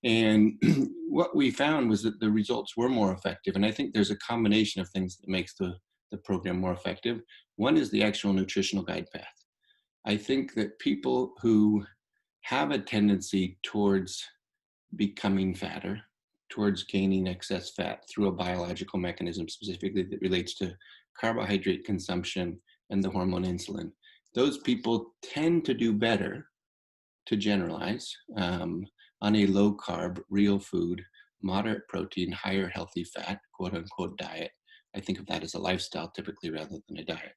And what we found was that the results were more effective. And I think there's a combination of things that makes the program more effective. One is the actual nutritional guide path. I think that people who have a tendency towards becoming fatter, towards gaining excess fat through a biological mechanism specifically that relates to carbohydrate consumption and the hormone insulin, those people tend to do better, to generalize, on a low carb, real food, moderate protein, higher healthy fat, quote unquote diet. I think of that as a lifestyle typically rather than a diet.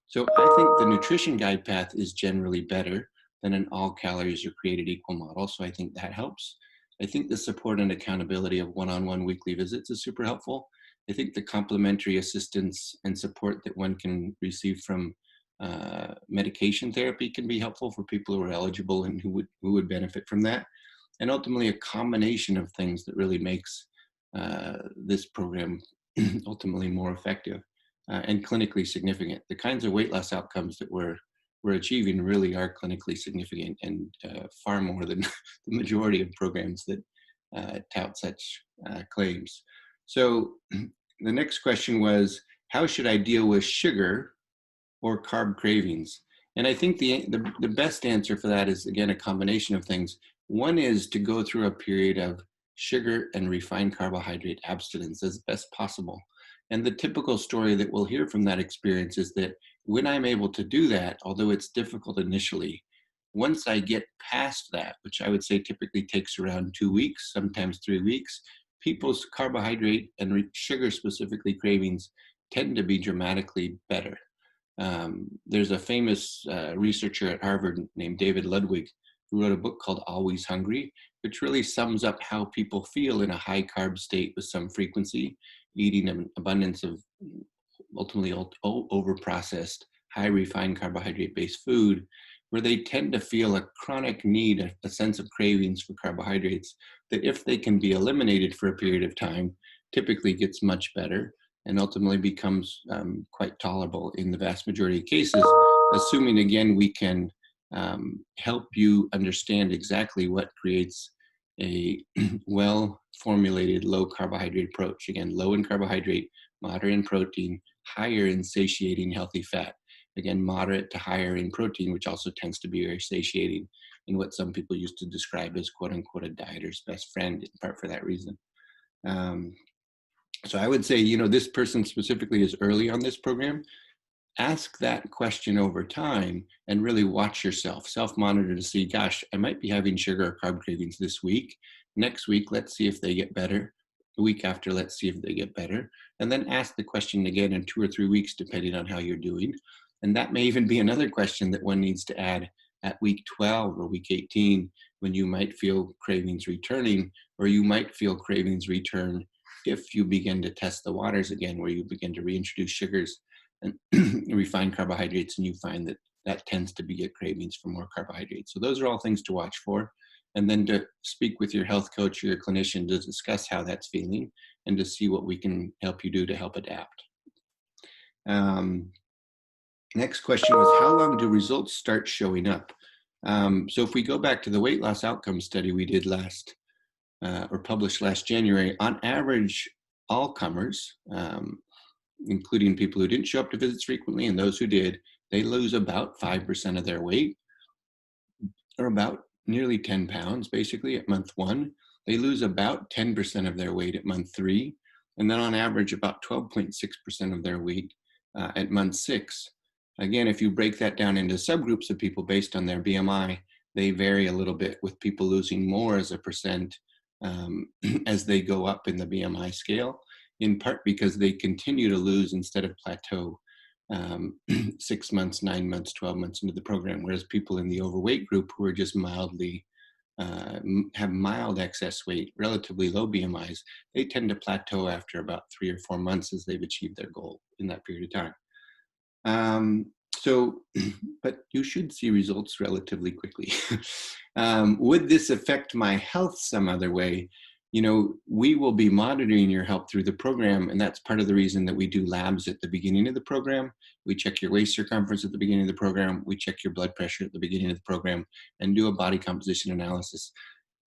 So I think the nutrition guide path is generally better than an all calories are created equal model. So I think that helps. I think the support and accountability of one-on-one weekly visits is super helpful. I think the complementary assistance and support that one can receive from medication therapy can be helpful for people who are eligible and who would benefit from that. And ultimately, a combination of things that really makes this program ultimately more effective and clinically significant. The kinds of weight loss outcomes that we're achieving really are clinically significant and far more than the majority of programs that tout such claims. So the next question was, how should I deal with sugar or carb cravings? And I think the best answer for that is, again, a combination of things. One is to go through a period of sugar and refined carbohydrate abstinence as best possible. And the typical story that we'll hear from that experience is that when I'm able to do that, although it's difficult initially, once I get past that, which I would say typically takes around 2 weeks, sometimes 3 weeks, people's carbohydrate and sugar specifically cravings tend to be dramatically better. There's a famous researcher at Harvard named David Ludwig who wrote a book called Always Hungry, which really sums up how people feel in a high carb state with some frequency, eating an abundance of ultimately over processed, high refined carbohydrate based food, where they tend to feel a chronic need, a sense of cravings for carbohydrates that, if they can be eliminated for a period of time, typically gets much better and ultimately becomes quite tolerable in the vast majority of cases, assuming, again, we can help you understand exactly what creates a well-formulated low carbohydrate approach. Again, low in carbohydrate, moderate in protein, higher in satiating healthy fat. Again, moderate to higher in protein, which also tends to be very satiating in what some people used to describe as quote unquote a dieter's best friend, in part for that reason. So I would say, this person specifically is early on this program. Ask that question over time and really watch yourself, self-monitor to see, gosh, I might be having sugar or carb cravings this week. Next week, let's see if they get better. The week after, let's see if they get better. And then ask the question again in 2 or 3 weeks, depending on how you're doing. And that may even be another question that one needs to add at week 12 or week 18, when you might feel cravings returning, or you might feel cravings return if you begin to test the waters again, where you begin to reintroduce sugars and refined carbohydrates, and you find that that tends to beget cravings for more carbohydrates. So those are all things to watch for. And then to speak with your health coach or your clinician to discuss how that's feeling and to see what we can help you do to help adapt. Next question was, how long do results start showing up? So if we go back to the weight loss outcome study we did published last January, on average, all comers, including people who didn't show up to visits frequently and those who did, they lose about 5% of their weight, or about nearly 10 pounds, basically, at month 1. They lose about 10% of their weight at month 3, and then on average, about 12.6% of their weight at month 6. Again, if you break that down into subgroups of people based on their BMI, they vary a little bit, with people losing more as a percent as they go up in the BMI scale, in part because they continue to lose instead of plateau 6 months, 9 months, 12 months into the program, whereas people in the overweight group who are just mildly, have mild excess weight, relatively low BMIs, they tend to plateau after about 3 or 4 months as they've achieved their goal in that period of time. But you should see results relatively quickly. Would this affect my health some other way? We will be monitoring your health through the program, and that's part of the reason that we do labs at the beginning of the program. We check your waist circumference at the beginning of the program. We check your blood pressure at the beginning of the program and do a body composition analysis.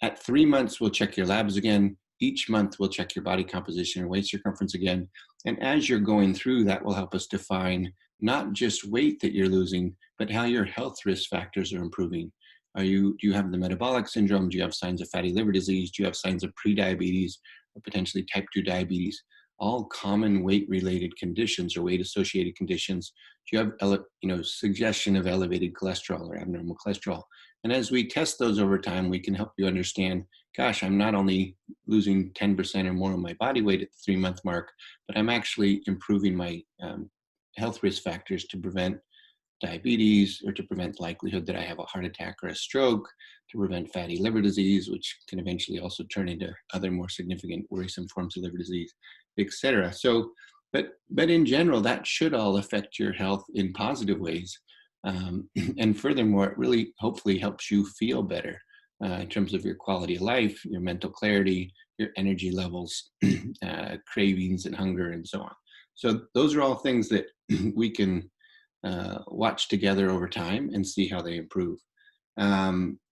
At 3 months, we'll check your labs again. Each month, we'll check your body composition and waist circumference again. And as you're going through, that will help us define not just weight that you're losing, but how your health risk factors are improving. Do you have the metabolic syndrome? Do you have signs of fatty liver disease? Do you have signs of prediabetes or potentially type 2 diabetes? All common weight-related conditions or weight-associated conditions. Do you have, suggestion of elevated cholesterol or abnormal cholesterol? And as we test those over time, we can help you understand, gosh, I'm not only losing 10% or more of my body weight at the 3-month mark, but I'm actually improving my health risk factors to prevent diabetes or to prevent the likelihood that I have a heart attack or a stroke, to prevent fatty liver disease, which can eventually also turn into other more significant worrisome forms of liver disease, etc. So, but in general, that should all affect your health in positive ways. And furthermore, it really hopefully helps you feel better in terms of your quality of life, your mental clarity, your energy levels, cravings and hunger, and so on. So those are all things that we can watch together over time and see how they improve.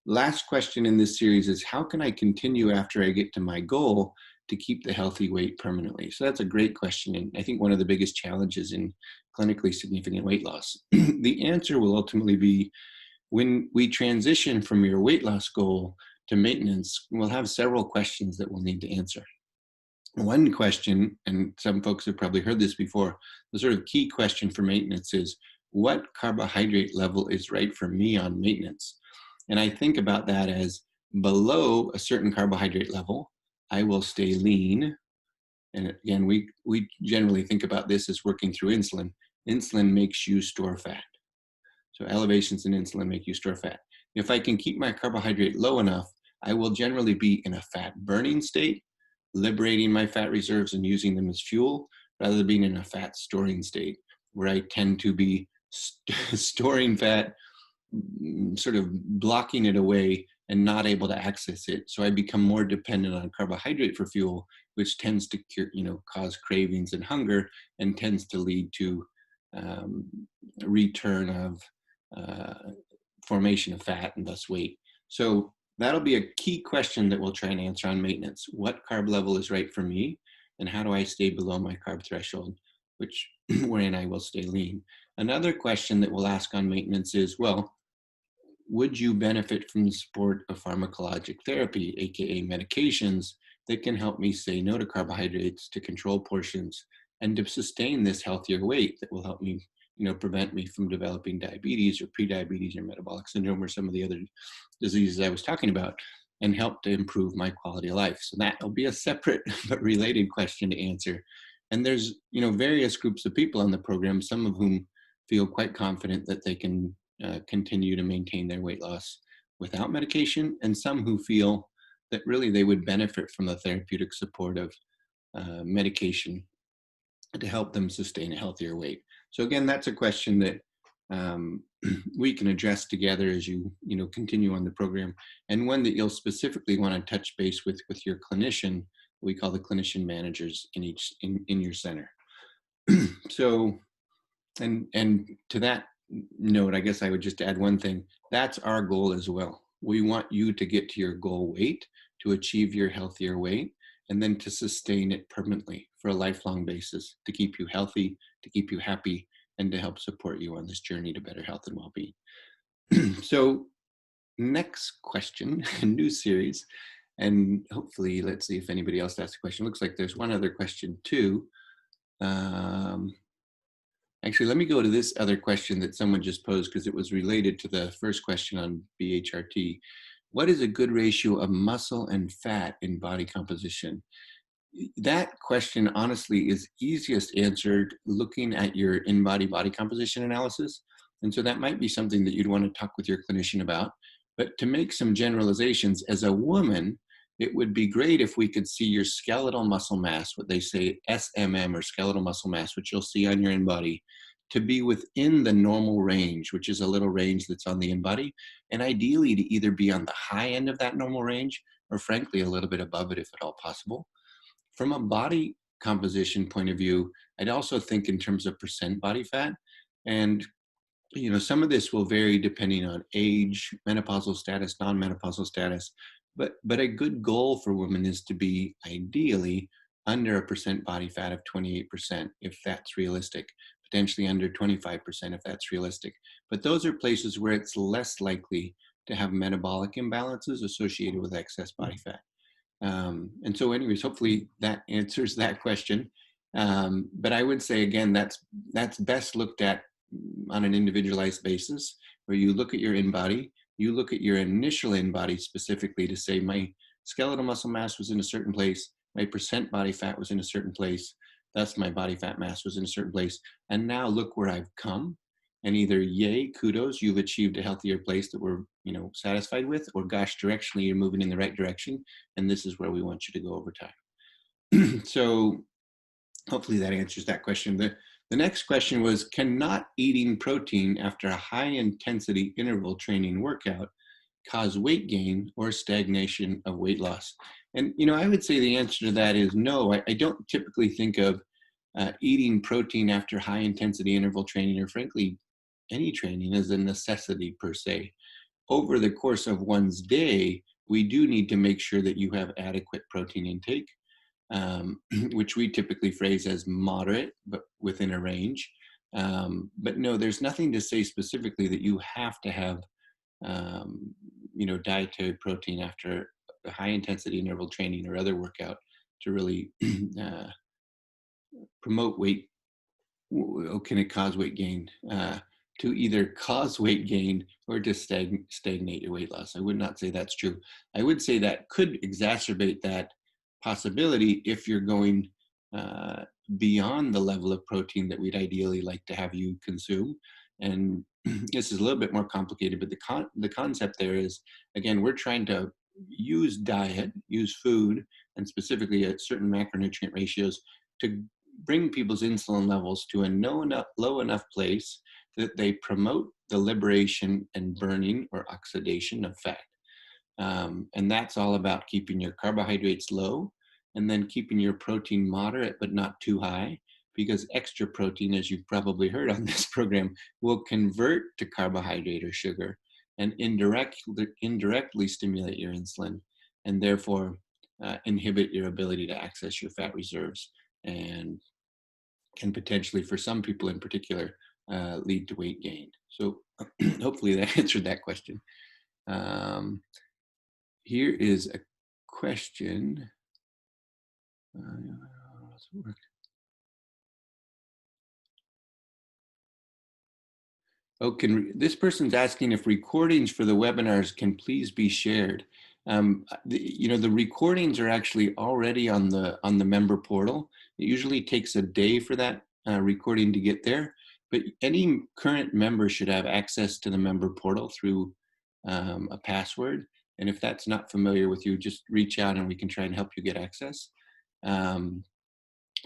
Last question in this series is, how can I continue after I get to my goal to keep the healthy weight permanently? So that's a great question. And I think one of the biggest challenges in clinically significant weight loss. The answer will ultimately be, when we transition from your weight loss goal to maintenance, we'll have several questions that we'll need to answer. One question, and some folks have probably heard this before, the sort of key question for maintenance is, what carbohydrate level is right for me on maintenance? And I think about that as, below a certain carbohydrate level, I will stay lean. And again, we generally think about this as working through insulin. Insulin makes you store fat. So elevations in insulin make you store fat. If I can keep my carbohydrate low enough, I will generally be in a fat burning state, liberating my fat reserves and using them as fuel, rather than being in a fat storing state, where I tend to be storing fat, sort of blocking it away and not able to access it. So I become more dependent on carbohydrate for fuel, which tends to cause cravings and hunger, and tends to lead to return of formation of fat and thus weight. So that'll be a key question that we'll try and answer on maintenance. What carb level is right for me, and how do I stay below my carb threshold, which wherein I will stay lean? Another question that we'll ask on maintenance is, well, would you benefit from the support of pharmacologic therapy, aka medications, that can help me say no to carbohydrates, to control portions, and to sustain this healthier weight that will help me, prevent me from developing diabetes or prediabetes or metabolic syndrome or some of the other diseases I was talking about, and help to improve my quality of life? So that will be a separate but related question to answer. And there's, various groups of people on the program, some of whom feel quite confident that they can continue to maintain their weight loss without medication, and some who feel that really they would benefit from the therapeutic support of medication to help them sustain a healthier weight. So again, that's a question that we can address together as you continue on the program, and one that you'll specifically want to touch base with your clinician. We call the clinician managers in your center. So, and to that note, I guess I would just add one thing. That's our goal as well. We want you to get to your goal weight, to achieve your healthier weight, and then to sustain it permanently for a lifelong basis, to keep you healthy, to keep you happy, and to help support you on this journey to better health and well-being. So next question, a new series, and hopefully let's see if anybody else asks a question. Looks like there's one other question too. Actually, let me go to this other question that someone just posed, because it was related to the first question on BHRT. What is a good ratio of muscle and fat in body composition? That question, honestly, is easiest answered looking at your in-body body composition analysis. And so that might be something that you'd want to talk with your clinician about. But to make some generalizations, as a woman, it would be great if we could see your skeletal muscle mass, what they say SMM, or skeletal muscle mass, which you'll see on your in-body, to be within the normal range, which is a little range that's on the in-body, and ideally to either be on the high end of that normal range, or frankly, a little bit above it if at all possible. From a body composition point of view, I'd also think in terms of percent body fat. And some of this will vary depending on age, menopausal status, non-menopausal status, But a good goal for women is to be ideally under a percent body fat of 28%, if that's realistic, potentially under 25% if that's realistic. But those are places where it's less likely to have metabolic imbalances associated with excess body fat. And so anyways, hopefully that answers that question. But I would say, again, that's best looked at on an individualized basis, where you look at your in-body, you look at your initial in-body specifically to say, my skeletal muscle mass was in a certain place, my percent body fat was in a certain place, thus my body fat mass was in a certain place. And now look where I've come. And either yay, kudos, you've achieved a healthier place that we're satisfied with, or gosh, directionally, you're moving in the right direction. And this is where we want you to go over time. So hopefully that answers that question. The next question was, can not eating protein after a high intensity interval training workout cause weight gain or stagnation of weight loss? And, I would say the answer to that is no. I don't typically think of eating protein after high intensity interval training, or frankly, any training, as a necessity per se. Over the course of one's day, we do need to make sure that you have adequate protein intake, which we typically phrase as moderate, but within a range. But no, there's nothing to say specifically that you have to have, dietary protein after a high intensity interval training or other workout to really promote weight. Can it cause weight gain? To either cause weight gain or to stagnate your weight loss. I would not say that's true. I would say that could exacerbate that possibility if you're going beyond the level of protein that we'd ideally like to have you consume. And this is a little bit more complicated, but the concept there is, again, we're trying to use diet, use food, and specifically at certain macronutrient ratios to bring people's insulin levels to a low enough place that they promote the liberation and burning or oxidation of fat. And that's all about keeping your carbohydrates low and then keeping your protein moderate but not too high, because extra protein, as you've probably heard on this program, will convert to carbohydrate or sugar and indirectly stimulate your insulin, and therefore inhibit your ability to access your fat reserves, and can potentially, for some people in particular, lead to weight gain. So hopefully that answered that question. Here is a question. Oh, this person's asking if recordings for the webinars can please be shared. The recordings are actually already on the member portal. It usually takes a day for that recording to get there, but any current member should have access to the member portal through a password. And if that's not familiar with you, just reach out and we can try and help you get access.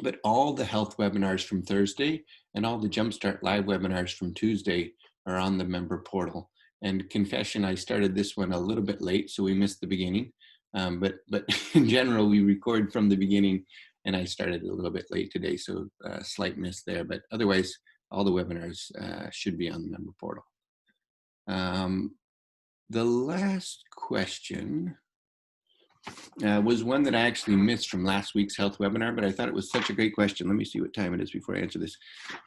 But all the health webinars from Thursday and all the Jumpstart Live webinars from Tuesday are on the member portal. And confession, I started this one a little bit late, so we missed the beginning. But in general, we record from the beginning, and I started a little bit late today, so a slight miss there. But otherwise, all the webinars should be on the member portal. The last question was one that I actually missed from last week's health webinar, but I thought it was such a great question. Let me see what time it is before I answer this.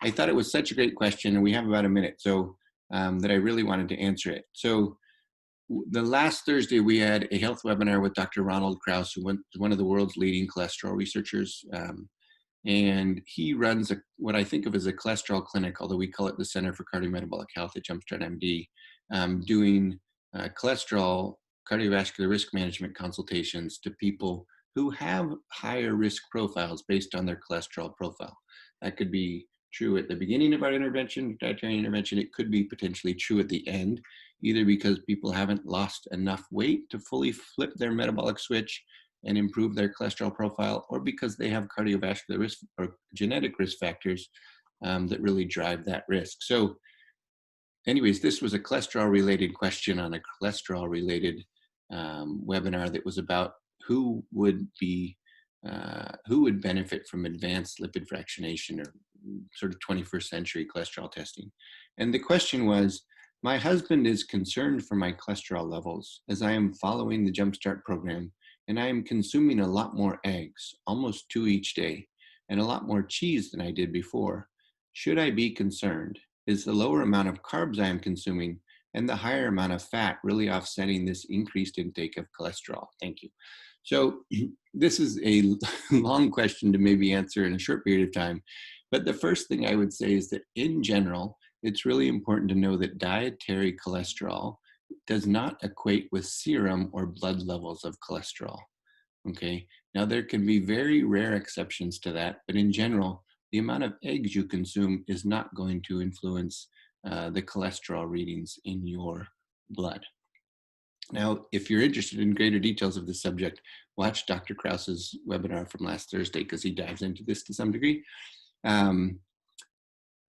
I thought it was such a great question, and we have about a minute, so that I really wanted to answer it. So the last Thursday, we had a health webinar with Dr. Ronald Krauss, who was one of the world's leading cholesterol researchers. And he runs what I think of as a cholesterol clinic, although we call it the Center for Cardiometabolic Health at Jumpstart MD, doing cholesterol cardiovascular risk management consultations to people who have higher risk profiles based on their cholesterol profile. That could be true at the beginning of our intervention, dietary intervention. It could be potentially true at the end, either because people haven't lost enough weight to fully flip their metabolic switch and improve their cholesterol profile, or because they have cardiovascular risk or genetic risk factors that really drive that risk. So anyways, this was a cholesterol-related question on a cholesterol-related webinar that was about who would benefit from advanced lipid fractionation or sort of 21st century cholesterol testing. And the question was, My husband is concerned for my cholesterol levels as I am following the Jumpstart program and I am consuming a lot more eggs, almost 2 each day, and a lot more cheese than I did before. Should I be concerned? Is the lower amount of carbs I am consuming and the higher amount of fat really offsetting this increased intake of cholesterol? Thank you. So, this is a long question to maybe answer in a short period of time. But the first thing I would say is that in general, it's really important to know that dietary cholesterol does not equate with serum or blood levels of cholesterol. Okay. Now, there can be very rare exceptions to that, but in general, the amount of eggs you consume is not going to influence the cholesterol readings in your blood. Now, if you're interested in greater details of this subject, watch Dr. Krause's webinar from last Thursday because he dives into this to some degree. Um,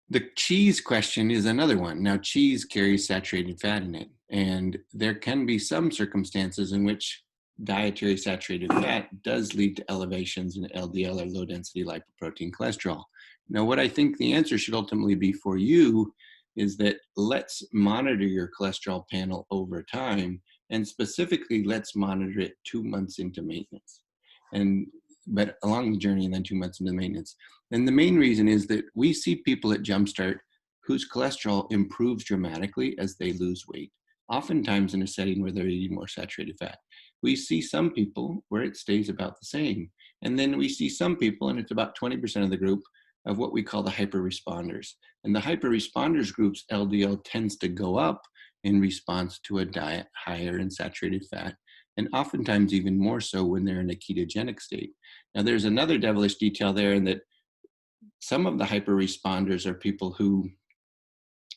the cheese question is another one. Now, cheese carries saturated fat in it, and there can be some circumstances in which dietary saturated fat does lead to elevations in LDL or low density lipoprotein cholesterol. Now, what I think the answer should ultimately be for you is that let's monitor your cholesterol panel over time, and specifically, let's monitor it 2 months into maintenance. But along the journey, and then 2 months into maintenance. And the main reason is that we see people at Jumpstart whose cholesterol improves dramatically as they lose weight, oftentimes in a setting where they're eating more saturated fat. We see some people where it stays about the same. And then we see some people, and it's about 20% of the group, of what we call the hyper-responders. And the hyper-responders group's LDL tends to go up in response to a diet higher in saturated fat, and oftentimes even more so when they're in a ketogenic state. Now, there's another devilish detail there in that some of the hyper responders are people who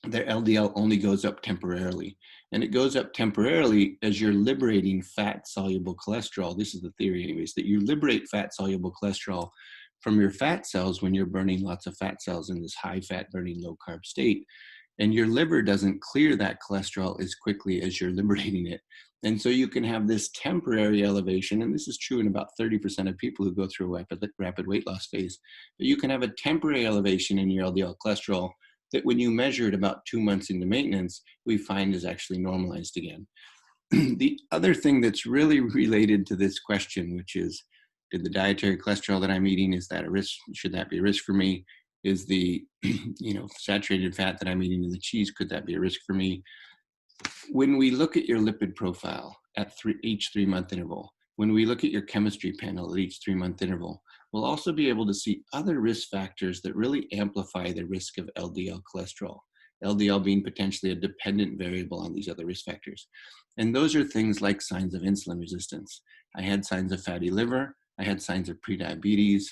their LDL only goes up temporarily. And it goes up temporarily as you're liberating fat soluble cholesterol. This is the theory, anyways, that you liberate fat soluble cholesterol from your fat cells when you're burning lots of fat cells in this high fat burning, low carb state. And your liver doesn't clear that cholesterol as quickly as you're liberating it. And so you can have this temporary elevation, and this is true in about 30% of people who go through a rapid weight loss phase. But you can have a temporary elevation in your LDL cholesterol that when you measure it about 2 months into maintenance, we find is actually normalized again. The other thing that's really related to this question, which is, did the dietary cholesterol that I'm eating, is that a risk? Should that be a risk for me? Is the saturated fat that I'm eating in the cheese, could that be a risk for me? When we look at your lipid profile at each 3-month interval, when we look at your chemistry panel at each 3-month interval, we'll also be able to see other risk factors that really amplify the risk of LDL cholesterol, LDL being potentially a dependent variable on these other risk factors. And those are things like signs of insulin resistance. I had signs of fatty liver, I had signs of prediabetes,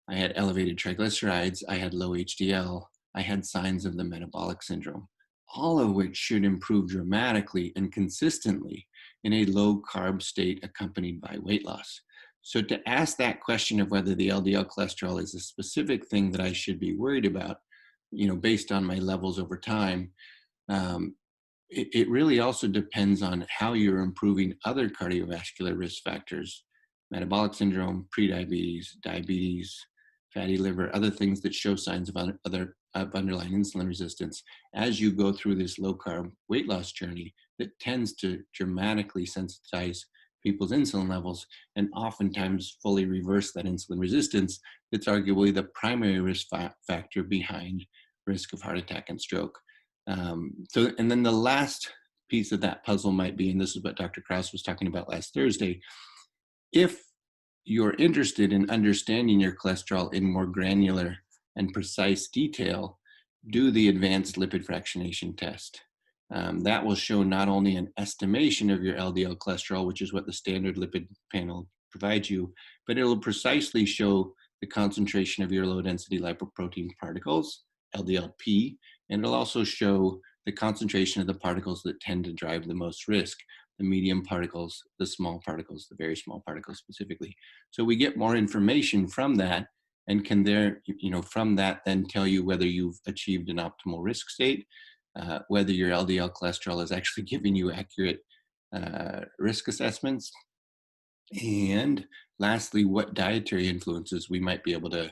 I had elevated triglycerides, I had low HDL, I had signs of the metabolic syndrome, all of which should improve dramatically and consistently in a low carb state accompanied by weight loss. So to ask that question of whether the LDL cholesterol is a specific thing that I should be worried about, based on my levels over time, it really also depends on how you're improving other cardiovascular risk factors, metabolic syndrome, prediabetes, diabetes, fatty liver, other things that show signs of underlying insulin resistance as you go through this low carb weight loss journey that tends to dramatically sensitize people's insulin levels and oftentimes fully reverse that insulin resistance that's arguably the primary risk factor behind risk of heart attack and stroke. And then the last piece of that puzzle might be, and this is what Dr. Krause was talking about last Thursday, if you're interested in understanding your cholesterol in more granular and precise detail, do the advanced lipid fractionation test. That will show not only an estimation of your LDL cholesterol, which is what the standard lipid panel provides you, but it will precisely show the concentration of your low density lipoprotein particles, LDLP, and it'll also show the concentration of the particles that tend to drive the most risk, the medium particles, the small particles, the very small particles specifically. So we get more information from that and can from that then tell you whether you've achieved an optimal risk state, whether your LDL cholesterol is actually giving you accurate risk assessments, and lastly, what dietary influences we might be able to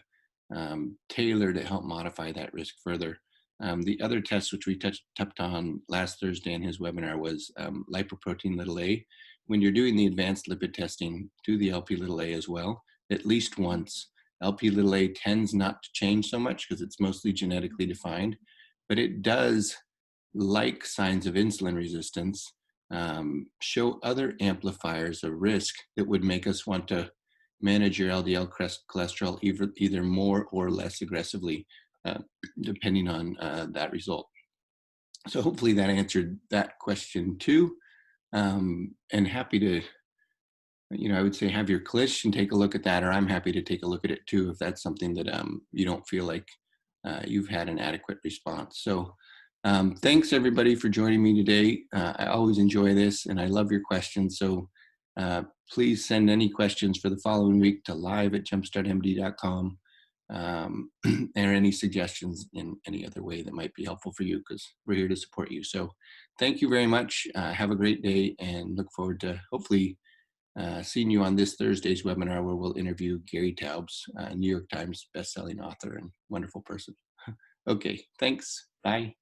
tailor to help modify that risk further. The other test, which we touched on last Thursday in his webinar, was lipoprotein little a. When you're doing the advanced lipid testing, do the LP little a as well, at least once. LP little a tends not to change so much because it's mostly genetically defined, but it does, like signs of insulin resistance, show other amplifiers of risk that would make us want to manage your LDL cholesterol either more or less aggressively, uh, depending on that result. So hopefully that answered that question too. And happy to, I would say have your clinician take a look at that, or I'm happy to take a look at it too if that's something that you don't feel like you've had an adequate response. So thanks everybody for joining me today. I always enjoy this and I love your questions. So please send any questions for the following week to live@jumpstartmd.com, or any suggestions in any other way that might be helpful for you, because we're here to support you. So thank you very much. Have a great day and look forward to hopefully seeing you on this Thursday's webinar, where we'll interview Gary Taubes, New York Times bestselling author and wonderful person. Okay, thanks. Bye.